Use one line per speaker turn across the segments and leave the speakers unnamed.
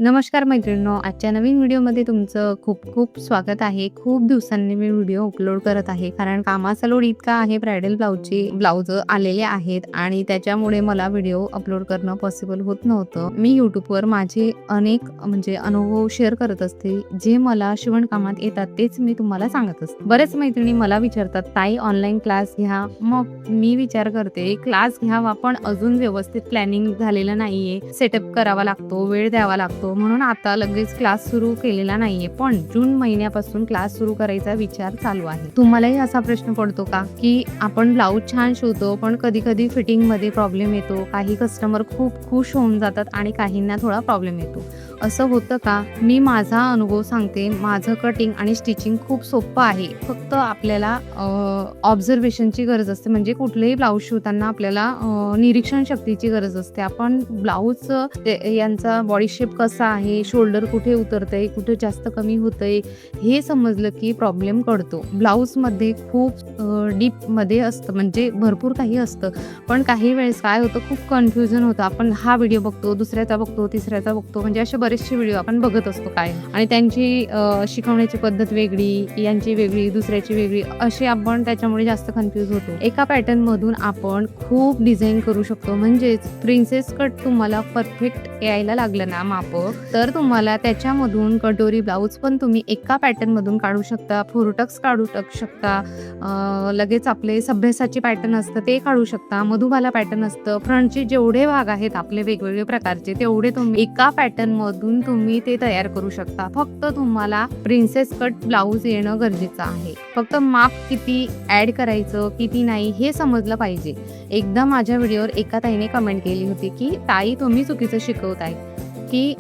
नमस्कार मैत्रिणींनो, आजच्या नवीन व्हिडिओमध्ये तुमचं खूप खूप स्वागत आहे. खूप दिवसांनी मी व्हिडिओ अपलोड करत आहे, कारण कामाचा लोड इतका आहे. ब्रायडल ब्लाऊज आलेले आहेत आणि त्याच्यामुळे मला व्हिडिओ अपलोड करणं पॉसिबल होत नव्हतं. मी यूट्यूबवर माझे अनेक अनुभव शेअर करत असते. जे मला शिवणकामात येतात तेच मी तुम्हाला सांगत असते. बरेच मैत्रिणी मला विचारतात, ताई ऑनलाईन क्लास घ्या. मग मी विचार करते क्लास घ्यावा, पण अजून व्यवस्थित प्लॅनिंग झालेलं नाहीये. सेटअप करावा लागतो, वेळ द्यावा लागतो, म्हणून आता लगेच क्लास सुरू केलेला नाहीये. पण जून महिन्यापासून क्लास सुरू करायचा विचार चालू आहे. तुम्हालाही असा प्रश्न पडतो का, की आपण ब्लाऊज छान शिवतो पण कधी कधी फिटिंग मध्ये प्रॉब्लेम येतो. काही कस्टमर खूप खुश होऊन जातात आणि काहींना थोडा प्रॉब्लेम येतो. असं होतं का? मी माझा अनुभव सांगते. माझं कटिंग आणि स्टिचिंग खूप सोपं आहे. फक्त आपल्याला ऑब्झर्वेशनची गरज असते. म्हणजे कुठलेही ब्लाऊज शिवताना आपल्याला निरीक्षण शक्तीची गरज असते. आपण ब्लाऊज यांचा बॉडी शेप कसा आहे, शोल्डर कुठे उतरतंय, कुठे जास्त कमी होतंय, हे समजलं की प्रॉब्लेम कळतो. ब्लाऊजमध्ये खूप डीपमध्ये असतं, म्हणजे भरपूर काही असतं. पण काही वेळेस काय होतं, खूप कन्फ्युजन होतं. आपण हा व्हिडिओ बघतो, दुसऱ्याचा बघतो, तिसऱ्याचा बघतो, म्हणजे असे बरेचसे व्हिडिओ आपण बघत असतो काय, आणि त्यांची शिकवण्याची पद्धत वेगळी, यांची वेगळी, दुसऱ्याची वेगळी, असे आपण त्याच्यामुळे जास्त कन्फ्यूज होतो. एका पॅटर्न मधून आपण खूप डिझाईन करू शकतो. म्हणजेच प्रिन्सेस कट तुम्हाला परफेक्ट यायला लागलं ना माप, तर तुम्हाला त्याच्यामधून कटोरी ब्लाऊज पण तुम्ही एका पॅटर्न मधून काढू शकता. फोरटक्स काढू शकता. लगेच आपले सभ्यासाची पॅटर्न असतं ते काढू शकता. मधुबाला पॅटर्न असतं. फ्रंटचे जेवढे भाग आहेत आपले वेगवेगळे प्रकारचे, तेवढे तुम्ही एका पॅटर्न मधून तुम्ही ते तयार करू शकता. फक्त तुम्हाला प्रिन्सेस कट ब्लाऊज येणं गरजेचं आहे. फक्त माप किती ऍड करायचं, किती नाही, हे समजलं पाहिजे. एकदा माझ्या व्हिडिओवर एका ताईने कमेंट केली होती की ताई तुम्ही चुकीचं शिकवताय, की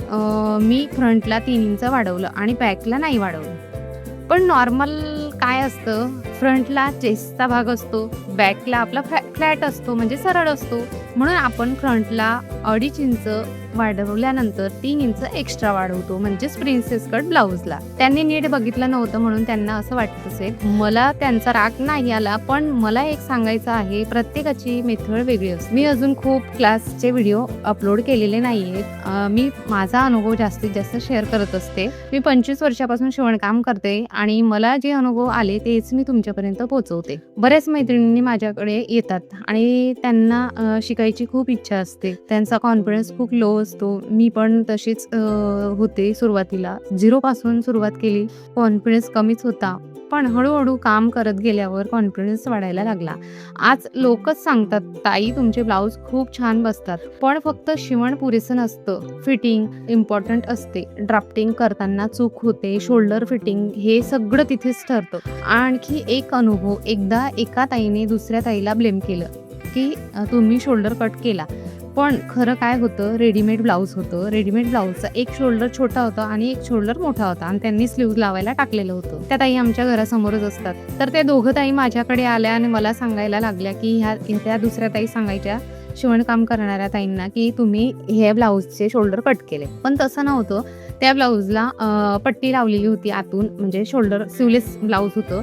मी फ्रंटला 3 इंच वाढवलं आणि बॅकला नाही वाढवलं. पण नॉर्मल काय असतं, फ्रंटला चेस्टचा भाग असतो, बॅकला आपला फ्लॅट असतो, म्हणजे सरळ असतो. म्हणून आपण फ्रंटला 2.5 इंच वाढवल्यानंतर 3 इंच एक्स्ट्रा वाढवतो, म्हणजेच प्रिन्सेस कट ब्लाऊजला. त्यांनी नीट बघितलं नव्हतं म्हणून त्यांना असं वाटत असेल. मला त्यांचा राग नाही आला, पण मला एक सांगायचं आहे, प्रत्येकाची मेथड वेगळी असते. मी अजून खूप क्लासचे व्हिडिओ अपलोड केलेले नाहीयेत. मी माझा अनुभव जास्तीत जास्त शेअर करत असते. मी 25 वर्षापासून शिवणकाम करते आणि मला जे अनुभव आले तेच मी तुमच्यापर्यंत पोहोचवते. बऱ्याच मैत्रिणींनी माझ्याकडे येतात आणि त्यांना शिकायची खूप इच्छा असते. त्यांचा कॉन्फिडन्स खूप लो असतो. मी पण तशीच होते. सुरुवातीला 0 पासून सुरुवात केली. कॉन्फिडन्स कमीच होता, पण हळूहळू काम करत गेल्यावर कॉन्फिडन्स वाढायला लागला. आज लोकच सांगतात, ताई तुमचे ब्लाऊज खूप छान बसतात. पण फक्त शिवण पुरेसं नसतं, फिटिंग इम्पॉर्टंट असते. ड्राफ्टिंग करताना चूक होते, शोल्डर फिटिंग, हे सगळं तिथेच ठरतं. आणखी एक अनुभव, एकदा एका ताईने दुसऱ्या ताईला ब्लेम केलं की तुम्ही शोल्डर कट केला. पण खरं काय होतं, रेडीमेड ब्लाऊज होतं. रेडीमेड ब्लाऊजचा एक शोल्डर छोटा होता आणि एक शोल्डर मोठा होता, आणि त्यांनी स्लीव्ह लावायला टाकलेलं होतं. त्या ताई आमच्या घरासमोरच असतात. तर त्या दोघं ताई माझ्याकडे आल्या आणि मला सांगायला लागल्या की त्या दुसऱ्या ताई सांगायच्या शिवणकाम करणाऱ्या ताईंना की तुम्ही हे ब्लाऊजचे शोल्डर कट केले. पण तसं नव्हतं. त्या ब्लाऊजला पट्टी लावलेली होती आतून, म्हणजे शोल्डर स्लीवलेस ब्लाऊज होतं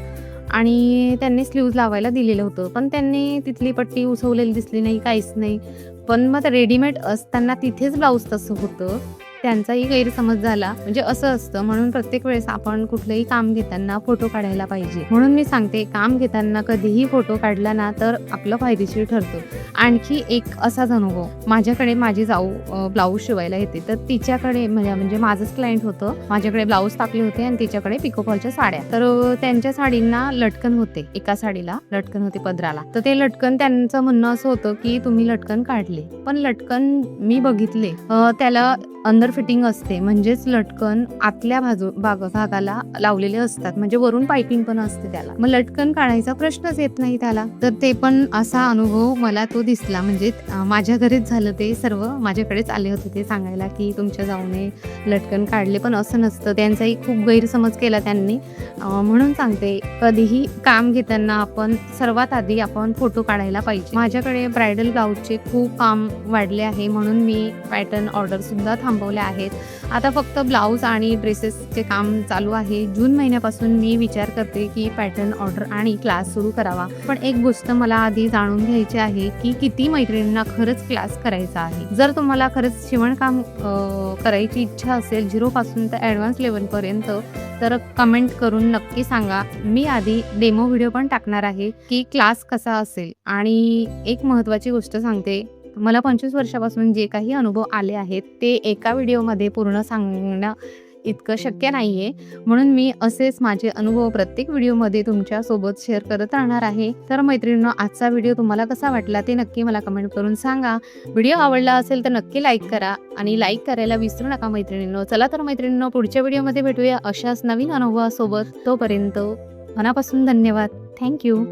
आणि त्यांनी स्लीव्ह लावायला दिलेलं होतं. पण त्यांनी तिथली पट्टी उसवलेली दिसली नाही, काहीच नाही. पण मग रेडीमेड असताना तिथेच ब्लाऊज तसं होतं. त्यांचाही गैरसमज झाला. म्हणजे असं असतं. म्हणून प्रत्येक वेळेस आपण कुठलंही काम घेताना फोटो काढायला पाहिजे. म्हणून मी सांगते, काम घेताना कधीही फोटो काढला ना तर आपलं फायदेशीर ठरतो. आणखी एक असाच अनुभव, माझ्याकडे माझी जाऊ ब्लाऊज शिवायला येते. तर तिच्याकडे म्हणजे माझंच क्लायंट होतं. माझ्याकडे ब्लाऊज टाकले होते आणि तिच्याकडे पिकोफॉलच्या साड्या. तर त्यांच्या साडींना लटकन होते. एका साडीला लटकन होते पदराला. तर ते लटकन, त्यांचं म्हणणं असं होतं की तुम्ही लटकन काढले. पण लटकन मी बघितले, त्याला अंडर फिटिंग असते. म्हणजेच लटकन आतल्या भागाला लावलेले असतात, म्हणजे वरून पायपिंग पण असते त्याला. मग लटकन काढायचा प्रश्नच येत नाही त्याला. तर ते पण असा अनुभव मला तो दिसला. म्हणजे माझ्या घरीच झालं. ते सर्व माझ्याकडेच आले होते ते सांगायला की तुमच्या जाऊने लटकन काढले. पण असं नसतं. त्यांचाही खूप गैरसमज केला त्यांनी. म्हणून सांगते, कधीही काम घेताना आपण सर्वात आधी आपण फोटो काढायला पाहिजे. माझ्याकडे ब्रायडल ब्लाऊजचे खूप काम वाढले आहे, म्हणून मी पॅटर्न ऑर्डर सुद्धा थांबवल्या झालेल्या आहेत. आता फक्त ब्लाऊज आणि ड्रेसेसचे काम चालू आहे. जून महिन्यापासून मी विचार करते की पॅटर्न ऑर्डर आणि क्लास सुरू करावा. पण एक गोष्ट मला आधी जाणून घ्यायची आहे की किती मैत्रिणींना खरंच क्लास करायचा आहे. जर तुम्हाला खरंच शिवणकाम करायची इच्छा असेल 0 पासून तर ॲडव्हान्स लेव्हलपर्यंत, तर कमेंट करून नक्की सांगा. मी आधी डेमो व्हिडिओ पण टाकणार आहे की क्लास कसा असेल. आणि एक महत्त्वाची गोष्ट सांगते, मला 25 वर्षापासून जे काही अनुभव आले आहेत ते एका व्हिडिओमध्ये पूर्ण सांगणं इतकं शक्य नाही आहे. म्हणून मी असेच माझे अनुभव प्रत्येक व्हिडिओमध्ये तुमच्यासोबत शेअर करत राहणार आहे. तर मैत्रिणींनो, आजचा व्हिडिओ तुम्हाला कसा वाटला ते नक्की मला कमेंट करून सांगा. व्हिडिओ आवडला असेल तर नक्की लाईक करा आणि लाईक करायला विसरू नका मैत्रिणींनो. चला तर मैत्रिणींनो, पुढच्या व्हिडिओमध्ये भेटूया अशाच नवीन अनुभवासोबत. तोपर्यंत मनापासून धन्यवाद. थँक्यू.